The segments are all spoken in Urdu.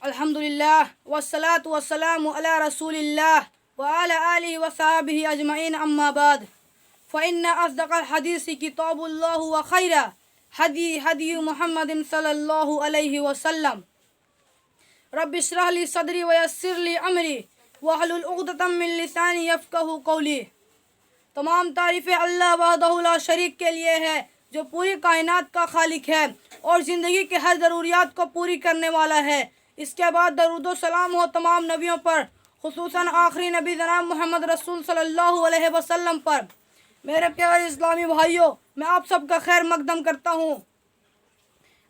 الحمدللہ والصلاة والسلام علی رسول اللہ وعلی آلہ وصحبہ اجمعین اما بعد فإن أصدق الحدیث کتاب اللہ وخیر ہدی محمد صلی اللہ علیہ وسلم رب اشرح لی صدری ویسر لی امری واحلل عقدۃ من لسانی یفقہوا قولی۔ تمام تعریفیں اللہ وحدہ لا شریک کے لیے ہے جو پوری کائنات کا خالق ہے اور زندگی کے ہر ضروریات کو پوری کرنے والا ہے۔ اس کے بعد درود و سلام ہو تمام نبیوں پر، خصوصاً آخری نبی جناب محمد رسول صلی اللہ علیہ وسلم پر۔ میرے پیارے اسلامی بھائیوں، میں آپ سب کا خیر مقدم کرتا ہوں۔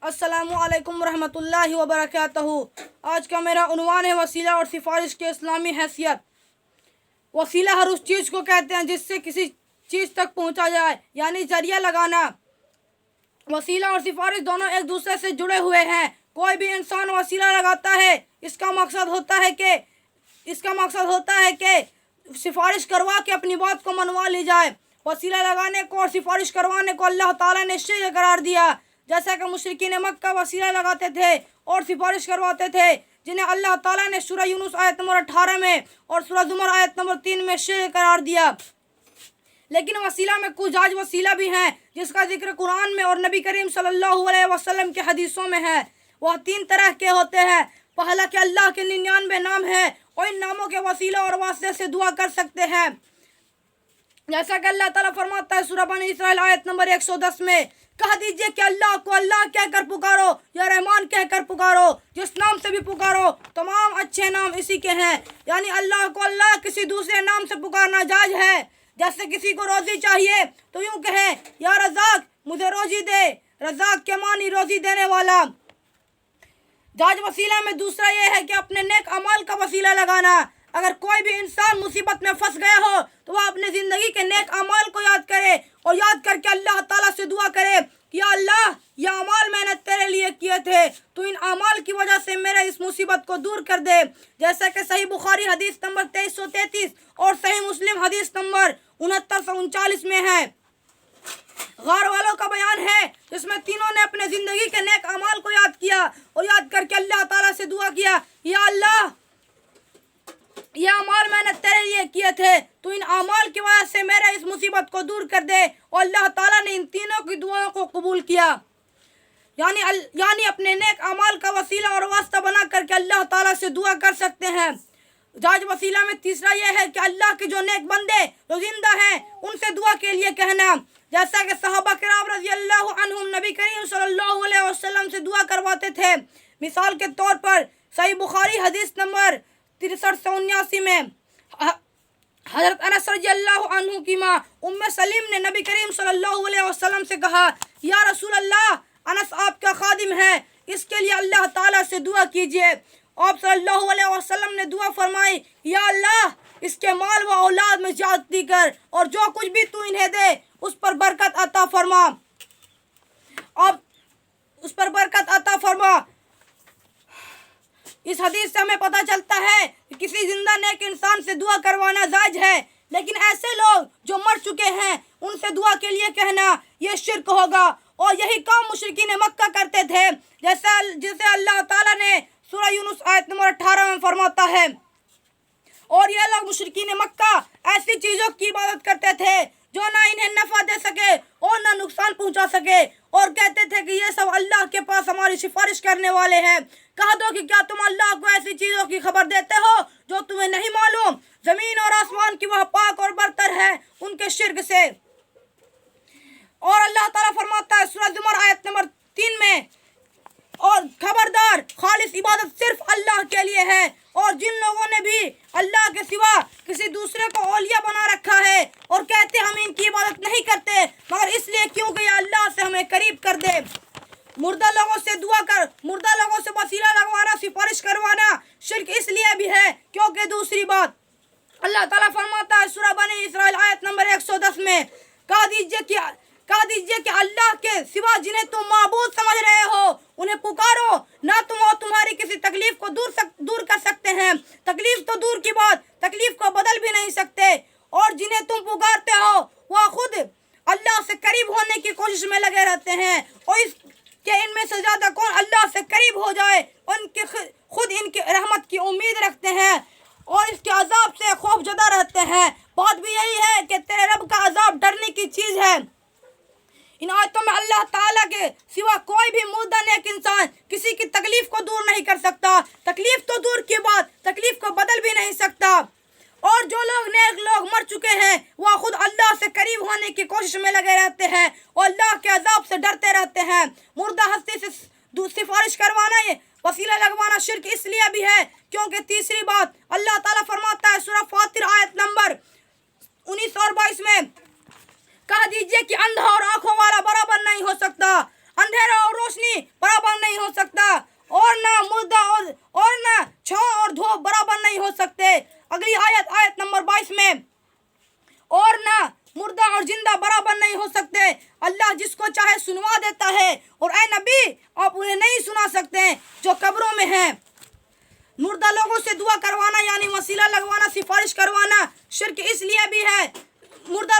السلام علیکم ورحمۃ اللہ وبرکاتہ۔ آج کا میرا عنوان ہے وسیلہ اور سفارش کے اسلامی حیثیت۔ وسیلہ ہر اس چیز کو کہتے ہیں جس سے کسی چیز تک پہنچا جائے، یعنی ذریعہ لگانا۔ وسیلہ اور سفارش دونوں ایک دوسرے سے جڑے ہوئے ہیں۔ کوئی بھی انسان وسیلہ لگاتا ہے، اس کا مقصد ہوتا ہے کہ سفارش کروا کے اپنی بات کو منوا لی جائے۔ وسیلہ لگانے کو اور سفارش کروانے کو اللہ تعالیٰ نے شرک قرار دیا، جیسا کہ مشرکین مکہ وسیلہ لگاتے تھے اور سفارش کرواتے تھے، جنہیں اللہ تعالیٰ نے سورہ یونس آیت نمبر 18 میں اور سورہ زمر آیت نمبر 3 میں شرک قرار دیا۔ لیکن وسیلہ میں کچھ جائز وسیلہ بھی ہیں جس کا ذکر قرآن میں اور نبی کریم صلی اللہ علیہ وسلم کے حدیثوں میں ہے۔ وہ 3 طرح کے ہوتے ہیں۔ پہلا کہ اللہ کے 99 نام ہیں اور ان ناموں کے وسیلہ اور واسطے سے دعا کر سکتے ہیں، جیسا کہ اللہ تعالیٰ فرماتا ہے سورہ بنی اسرائیل آیت نمبر 110 میں، کہہ دیجئے کہ اللہ کو اللہ کہہ کر پکارو یا رحمان کہہ کر پکارو، جس نام سے بھی پکارو تمام اچھے نام اسی کے ہیں۔ یعنی اللہ کو اللہ کسی دوسرے نام سے پکارنا جائز ہے۔ جیسے کسی کو روزی چاہیے تو یوں کہیں، یا رزاق مجھے روزی دے۔ رزاق کے معنی روزی دینے والا۔ جائز وسیلہ میں دوسرا یہ ہے کہ اپنے نیک اعمال کا وسیلہ لگانا۔ اگر کوئی بھی انسان مصیبت میں پھنس گیا ہو تو وہ اپنے زندگی کے نیک اعمال کو یاد کرے اور یاد کر کے اللہ تعالیٰ سے دعا کرے کہ یا اللہ، یہ اعمال میں نے تیرے لیے کیے تھے، تو ان اعمال کی وجہ سے میرے اس مصیبت کو دور کر دے۔ جیسا کہ صحیح بخاری حدیث نمبر 2333 اور صحیح مسلم حدیث نمبر 6939 میں ہے۔ غار والوں کا بیان ہے جس میں تینوں نے اپنے زندگی کے نیک اعمال کو یاد کیا اور یاد کر کے اللہ تعالیٰ سے دعا کیا، یا اللہ، یہ اعمال میں نے تیرے لیے کیے تھے، تو ان اعمال کی وجہ سے میرے اس مصیبت کو دور کر دے، اور اللہ تعالیٰ نے ان تینوں کی دعاؤں کو قبول کیا۔ یعنی اپنے نیک اعمال کا وسیلہ اور واسطہ بنا کر کے اللہ تعالیٰ سے دعا کر سکتے ہیں۔ جائز وسیلہ میں تیسرا یہ ہے کہ اللہ کے جو نیک بندے جو زندہ ہیں ان سے دعا کے لیے کہنا، جیسا کہ صحابہ کرام رضی اللہ عنہم نبی کریم صلی اللہ علیہ وسلم سے دعا کرواتے تھے۔ مثال کے طور پر صحیح بخاری حدیث نمبر 6379 میں حضرت انس رضی اللہ عنہ کی ماں ام سلیم نے نبی کریم صلی اللہ علیہ وسلم سے کہا، یا رسول اللہ، انس آپ کا خادم ہے، اس کے لیے اللہ تعالیٰ سے دعا کیجیے۔ آپ صلی اللہ علیہ وسلم نے دعا فرمائی، یا اللہ، اس کے مال و اولاد میں زیادتی کر اور جو کچھ بھی تو انہیں دے اس پر برکت عطا فرما۔ اس حدیث سے ہمیں پتہ چلتا ہے کہ کسی زندہ نیک انسان سے دعا کروانا جائز ہے، لیکن ایسے لوگ جو مر چکے ہیں ان سے دعا کے لیے کہنا یہ شرک ہوگا، اور یہی کام مشرکین مکہ کرتے تھے، جیسے اللہ تعالیٰ نے سورہ یونس آیت نمبر 18 میں فرماتا ہے۔ اور یہ لوگ مشرکین مکہ ایسی چیزوں کی عبادت کرتے تھے جو نہ انہیں نفع دے سکے اور نہ نقصان پہنچا سکے، اور کہتے تھے کہ یہ سب اللہ کے پاس ہماری سفارش کرنے والے ہیں۔ کہہ دو کہ کیا تم اللہ کو ایسی چیزوں کی خبر دیتے ہو جو تمہیں نہیں معلوم؟ زمین اور آسمان کی وہ پاک اور برتر ہے ان کے شرک سے۔ اور اللہ تعالیٰ فرماتا ہے سورہ زمر آیت نمبر 3 میں، اور خبردار، خالص عبادت صرف اللہ کے لیے ہے، اور جن لوگوں نے بھی اللہ کے سوا کسی دوسرے کو اولیاء بنا رکھا ہے اور کہتے ہم ان کی عبادت نہیں کرتے مگر اس لیے کیونکہ یہ اللہ سے ہمیں قریب کر دے۔ مردہ لوگوں سے وسیلہ لگوانا، سفارش کروانا شرک اس لیے بھی ہے کیونکہ دوسری بات اللہ تعالیٰ فرماتا ہے سورہ بنی اسرائیل آیت نمبر 110 میں، کہہ دیجئے کہ اللہ کے سوا جنہیں تم معبود سمجھ رہے ہو انہیں پکارو، نہ تم اور تمہاری کسی تکلیف کو دور کر سکتے ہیں، تکلیف تو دور کی بات، تکلیف کو بدل بھی نہیں سکتے، اور جنہیں تم پکارتے ہو وہ خود اللہ سے قریب ہونے کی کوشش میں لگے رہتے ہیں، اور اس کہ ان میں سے زیادہ کون اللہ سے قریب ہو جائے، ان خود ان کی رحمت کی امید رکھتے ہیں اور اس کے عذاب سے خوف زدہ رہتے ہیں۔ بات بھی یہی ہے کہ تیرے رب کا عذاب ڈرنے کی چیز ہے۔ ان آیتوں میں اللہ تعالیٰ کے سوا کوئی بھی مردہ نیک انسان کسی کی تکلیف کو دور نہیں کر سکتا۔ تکلیف تو دور کی بات، تکلیف کو بدل بھی نہیں سکتا۔ اور جو لوگ نیک لوگ مر چکے ہیں وہ خود اللہ سے قریب ہونے کی کوشش میں لگے رہتے ہیں اور اللہ کے عذاب سے ڈرتے رہتے ہیں۔ مردہ ہستی سے سفارش کروانا، یہ وسیلہ لگوانا شرک اس لیے بھی ہے کیونکہ تیسری بات اللہ تعالیٰ فرماتا ہے سورہ فاطر آیت نمبر 19 اور 22 میں، کہہ دیجئے کہ اندھا اور آنکھوں والا برابر نہیں ہو سکتا، اندھیرا اور روشنی برابر نہیں ہو سکتا، اور نہ مردہ اور نہ چھاؤں اور دھوپ برابر نہیں ہو سکتے۔ اگلی آیت نمبر 22 میں، اور نہ مردہ اور زندہ برابر نہیں ہو سکتے، اللہ جس کو چاہے سنوا دیتا ہے، اور اے نبی آپ انہیں نہیں سنا سکتے جو قبروں میں ہیں۔ مردہ لوگوں سے دعا کروانا یعنی وسیلہ لگوانا، سفارش کروانا شرک اس لیے بھی ہے۔ مردہ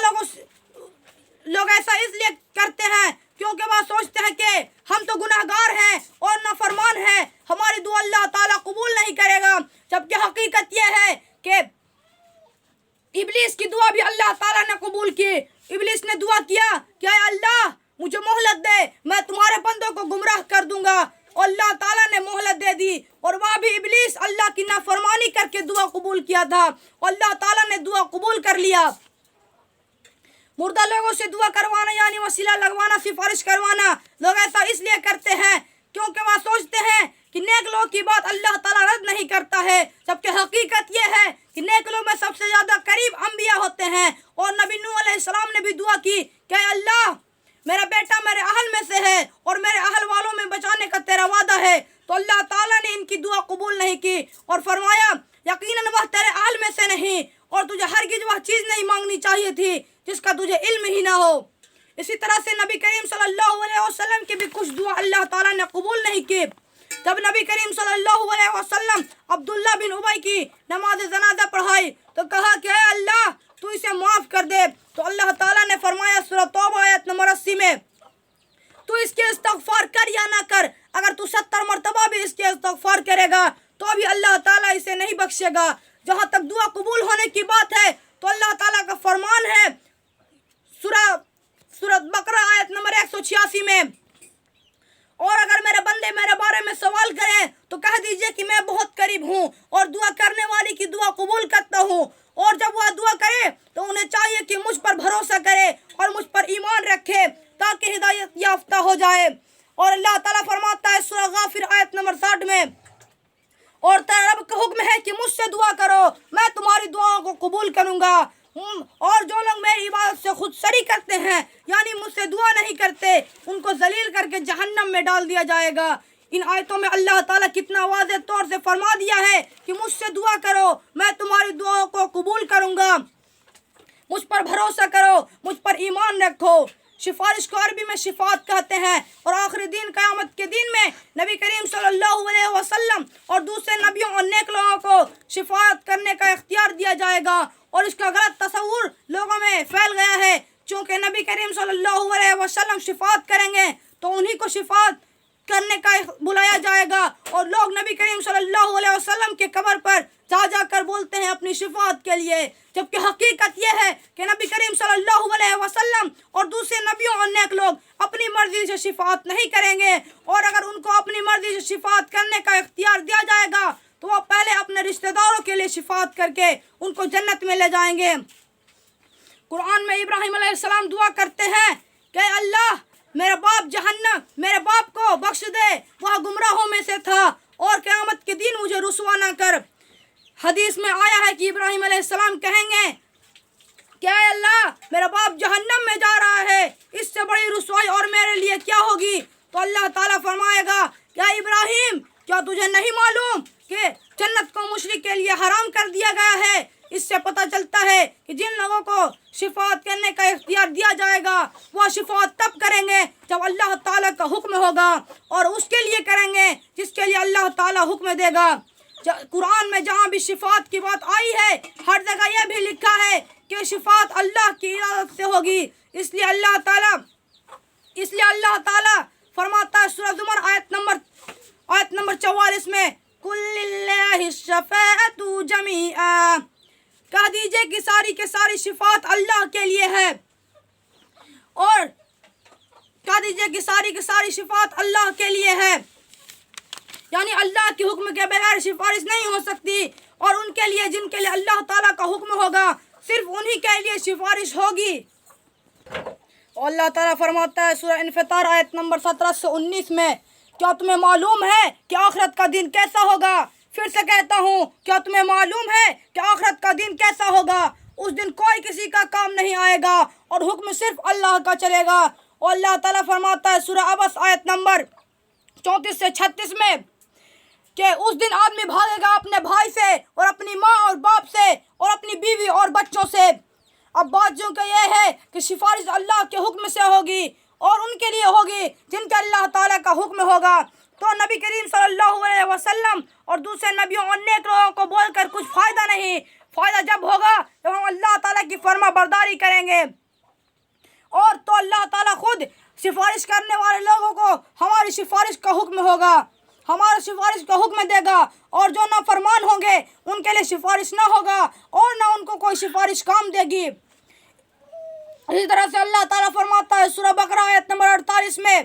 لوگ ایسا اس لیے کرتے ہیں کیونکہ وہ سوچتے ہیں کہ ہم تو گناہگار ہیں اور نافرمان ہیں، ہماری دعا اللہ تعالیٰ قبول نہیں کرے گا، جبکہ حقیقت یہ ہے کہ ابلیس کی دعا بھی اللہ تعالیٰ نے قبول کی۔ ابلیس نے دعا کیا کہ اے اللہ مجھے مہلت دے، میں تمہارے بندوں کو گمراہ کر دوں گا، اور اللہ تعالیٰ نے مہلت دے دی، اور وہ بھی ابلیس اللہ کی نافرمانی کر کے دعا قبول کیا تھا، اور اللہ تعالیٰ نے دعا قبول کر لیا۔ مردہ لوگوں سے دعا کروانا یعنی وسیلہ لگوانا، سفارش کروانا، لوگ ایسا اس لیے کرتے ہیں کیونکہ وہ سوچتے ہیں کہ نیک لوگ کی بات اللہ تعالیٰ رد نہیں کرتا ہے، جبکہ حقیقت یہ ہے کہ نیک لوگ میں سب سے زیادہ قریب انبیاء ہوتے ہیں، اور نبی نوح علیہ السلام نے بھی دعا کی کہ اے اللہ میرا بیٹا میرے اہل میں سے ہے اور میرے اہل والوں میں بچانے کا تیرا وعدہ ہے، تو اللہ تعالیٰ نے ان کی دعا قبول نہیں کی اور فرمایا یقیناً وہ تیرے اہل میں سے نہیں، اور تجھے ہرگز وہ چیز نہیں مانگنی چاہیے تھی جس کا تجھے علم ہی نہ ہو۔ اسی طرح سے نبی کریم صلی اللہ علیہ وسلم کی بھی کچھ دعا اللہ تعالیٰ نے قبول نہیں کی۔ جب نبی کریم صلی اللہ علیہ وسلم عبداللہ بن ابی کی نماز جنازہ پڑھائی تو کہا کہ اے اللہ تو اسے معاف کر دے، تو اللہ تعالیٰ نے فرمایا سورہ توبہ آیت نمبر 80 میں، تو اس کے استغفار کر یا نہ کر، اگر تو 70 مرتبہ بھی اس کے استغفار کرے گا تو بھی اللہ تعالیٰ اسے نہیں بخشے گا۔ جہاں تک دعا قبول ہونے کی بات ہے تو اللہ تعالیٰ کا فرمان ہے سورہ بقرہ آیت نمبر 186 میں، اور اگر میرے بندے میرے بارے میں سوال کریں تو کہہ دیجئے کہ میں بہت قریب ہوں اور دعا کرنے والی کی دعا قبول کرتا ہوں، اور جب وہ دعا کرے تو انہیں چاہیے کہ مجھ پر بھروسہ کرے اور مجھ پر ایمان رکھے تاکہ ہدایت یافتہ ہو جائے۔ اور اللہ تعالیٰ فرماتا ہے سورہ غافر آیت نمبر 60 میں، اور تیرے رب کا حکم ہے کہ مجھ سے دعا کرو میں تمہاری دعاؤں کو قبول کروں گا، اور جو لوگ میری عبادت سے خود سری کرتے ہیں یعنی مجھ سے دعا نہیں کرتے ان کو ذلیل کر کے جہنم میں ڈال دیا جائے گا۔ ان آیتوں میں اللہ تعالیٰ کتنا واضح طور سے فرما دیا ہے کہ مجھ سے دعا کرو میں تمہاری دعاؤں کو قبول کروں گا، مجھ پر بھروسہ کرو، مجھ پر ایمان رکھو۔ سفارش کو عربی میں شفاعت کہتے ہیں، اور آخری دن قیامت کے دن میں نبی کریم صلی اللہ علیہ وسلم اور دوسرے نبیوں اور نیک لوگوں کو شفاعت کرنے کا اختیار دیا جائے گا، اور اس کا غلط تصور لوگوں میں پھیل گیا ہے۔ چونکہ نبی کریم صلی اللہ علیہ وسلم شفاعت کریں گے تو انہی کو شفاعت کرنے کا بلایا جائے گا، اور لوگ نبی کریم صلی اللہ علیہ وسلم کے قبر پر جا کر بولتے ہیں اپنی شفاعت کے لیے، جبکہ حقیقت یہ ہے کہ نبی کریم صلی اللہ علیہ وسلم اور دوسرے نبیوں اور نیک لوگ اپنی مرضی سے شفاعت نہیں کریں گے، اور اگر ان کو اپنی مرضی سے شفاعت کرنے کا اختیار دیا جائے گا تو وہ پہلے اپنے رشتہ داروں کے لیے شفاعت کر کے ان کو جنت میں لے جائیں گے۔ قرآن میں ابراہیم علیہ السلام دعا کرتے ہیں کہ اللہ میرے باپ کو بخش دے، وہ گمراہوں میں سے تھا، اور قیامت کے دن مجھے رسوا نہ کر۔ حدیث میں آیا ہے کہ ابراہیم علیہ السلام کہیں گے کہ اے اللہ میرا باپ جہنم میں جا رہا ہے، اس سے بڑی رسوائی اور میرے لیے کیا ہوگی؟ تو اللہ تعالیٰ فرمائے گا یا ابراہیم کیا تجھے نہیں معلوم کہ جنت کو مشرک کے لیے حرام کر دیا گیا ہے؟ اس سے پتہ چلتا ہے کہ جن لوگوں کو شفاعت کرنے کا اختیار دیا جائے گا وہ شفاعت تب کریں گے جب اللہ تعالیٰ کا حکم ہوگا، اور اس کے لیے کریں گے جس کے لیے اللہ تعالیٰ حکم دے گا۔ قرآن میں جہاں بھی شفاعت کی بات آئی ہے ہر جگہ یہ بھی لکھا ہے کہ شفاعت اللہ کی اجازت سے ہوگی، اس لیے اللہ تعالیٰ فرماتا ہے سورہ زمر آیت نمبر آیت نمبر 44 میں قُل لِلَّهِ الشَّفَاعَةُ جَمِيعًا، کہہ دیجئے کہ ساری کے ساری شفاعت اللہ کے لیے ہے، اور کہہ دیجئے کہ ساری کی ساری شفاعت اللہ کے لیے ہے، یعنی اللہ کے حکم کے بغیر سفارش نہیں ہو سکتی، اور ان کے لیے جن کے لیے اللہ تعالیٰ کا حکم ہوگا صرف انہی کے لیے سفارش ہوگی۔ اور اللہ تعالیٰ فرماتا ہے سورہ انفطار آیت نمبر 17 سے 19 میں، کیا تمہیں معلوم ہے کہ آخرت کا دن کیسا ہوگا؟ پھر سے کہتا ہوں، کیا تمہیں معلوم ہے کہ آخرت کا دن کیسا ہوگا؟ اس دن کوئی کسی کا کام نہیں آئے گا اور حکم صرف اللہ کا چلے گا۔ اور اللہ تعالیٰ فرماتا ہے سورہ عبس آیت نمبر 34 سے 36 میں کہ اس دن آدمی بھاگے گا اپنے بھائی سے اور اپنی ماں اور باپ سے اور اپنی بیوی اور بچوں سے۔ اب بات جو کہ یہ ہے کہ سفارش اللہ کے حکم سے ہوگی اور ان کے لیے ہوگی جن کے اللہ تعالیٰ کا حکم ہوگا۔ تو نبی کریم صلی اللہ علیہ وسلم اور دوسرے نبیوں اور نیک لوگوں کو بول کر کچھ فائدہ نہیں، فائدہ جب ہوگا جب ہم اللہ تعالیٰ کی فرما برداری کریں گے، اور تو اللہ تعالیٰ خود سفارش کرنے والے لوگوں کو ہماری سفارش کا حکم ہوگا، ہمارا سفارش کا حکم دے گا، اور جو نافرمان ہوں گے ان کے لیے سفارش نہ ہوگا اور نہ ان کو کوئی سفارش کام دے گی۔ اسی طرح سے اللہ تعالیٰ فرماتا ہے سورہ بقرہ آیت نمبر 48 میں،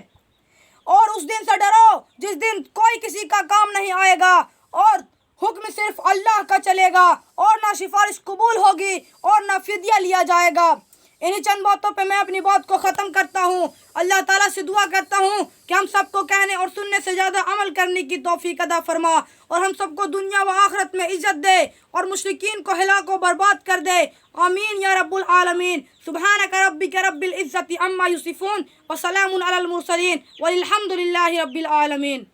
اور اس دن سے ڈرو جس دن کوئی کسی کا کام نہیں آئے گا اور حکم صرف اللہ کا چلے گا، اور نہ سفارش قبول ہوگی اور نہ فدیہ لیا جائے گا۔ انہی چند باتوں پہ میں اپنی بات کو ختم کرتا ہوں۔ اللہ تعالیٰ سے دعا کرتا ہوں کہ ہم سب کو کہنے اور سننے سے زیادہ عمل کرنے کی توفیق عطا فرما، اور ہم سب کو دنیا و آخرت میں عزت دے اور مشرکین کو ہلاک و برباد کر دے، آمین یا رب العالمین۔ سبحانک ربک رب العزت عما یصفون وسلام علی المرسلین والحمد للہ رب العالمین۔